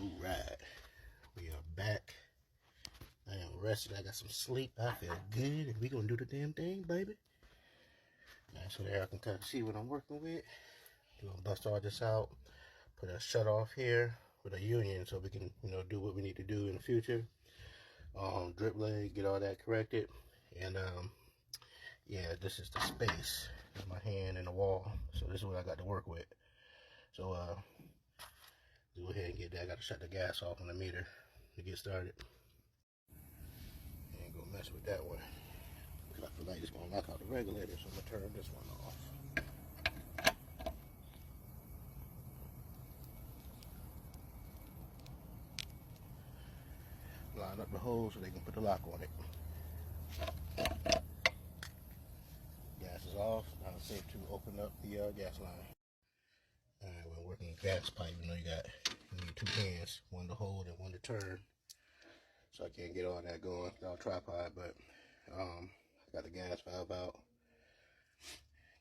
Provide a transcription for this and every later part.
Alright, we are back. I am rested. I got some sleep. I feel good. And we gonna do the damn thing, baby. Alright, so there I can kind of see what I'm working with. We're gonna bust all this out. Put a shut off here with a union so we can, do what we need to do in the future. Drip leg, get all that corrected. And yeah, this is the space of my hand and the wall. So this is what I got to work with. So go ahead and get that. I got to shut the gas off on the meter to get started. Ain't gonna mess with that one. I feel like it's gonna knock out the regulator, so I'm gonna turn this one off. Line up the hole so they can put the lock on it. Gas is off. Now it's safe to open up the gas line. Alright, we're working the gas pipe. You need two hands, one to hold and one to turn. So I can't get all that going without a tripod, but got the gas valve out.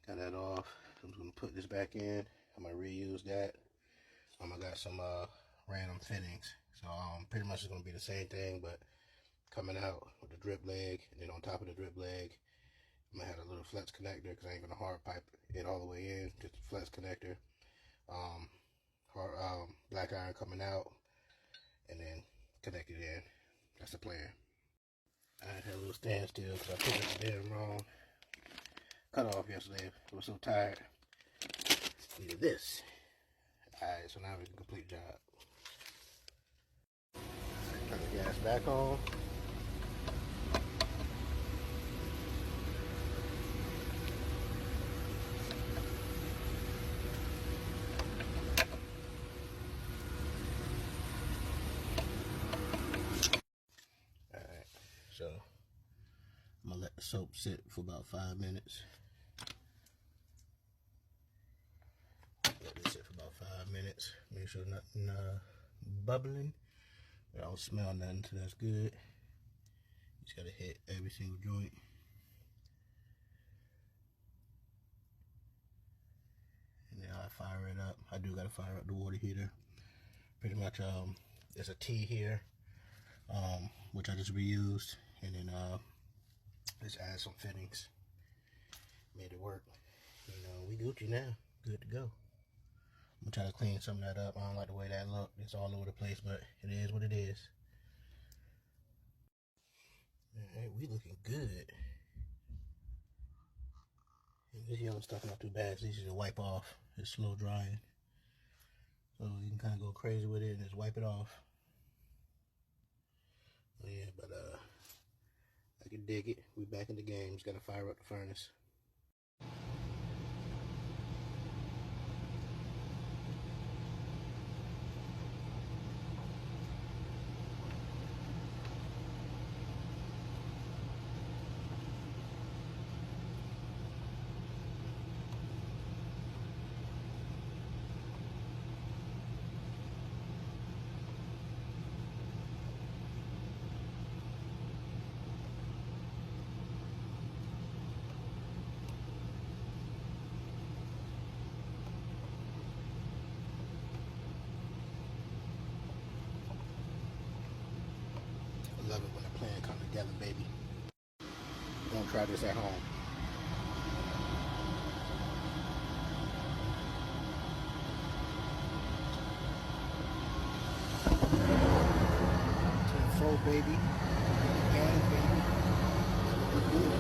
Got that off. I'm just gonna put this back in. I'm gonna reuse that. I got some random fittings. So pretty much it's gonna be the same thing, but coming out with the drip leg, and then on top of the drip leg, I'm gonna have a little flex connector because I ain't gonna hard pipe it all the way in. Just a flex connector. Black iron coming out, and then connect it in. That's the plan. I had a little standstill because I put it damn wrong. Cut off yesterday. I was so tired. Needed this. Alright, so now we can complete the job. Turn the gas back on. Alright, so I'm gonna let the soap sit for about 5 minutes. Let this sit for about 5 minutes. Make sure nothing bubbling. I don't smell nothing, so that's good. Just gotta hit every single joint. And then I fire it up. I do gotta fire up the water heater. Pretty much there's a T here, which I just reused, and then just add some fittings. Made it work. We Gucci now. Good to go. I'm gonna try to clean some of that up. I don't like the way that looked. It's all over the place, but it is what it is. Alright, we looking good. And this yellow stuff not too bad. It's easy to wipe off. It's slow drying. So you can kind of go crazy with it and just wipe it off. Yeah, but I can dig it. We back in the game. Just gotta fire up the furnace. Love it when the plan comes together, baby. Don't try this at home. Full baby. Gang, baby. Look good.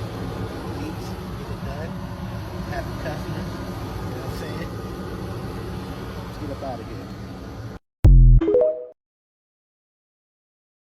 Eat, get it done. Happy customers. You know what I'm saying? Let's get up out of here.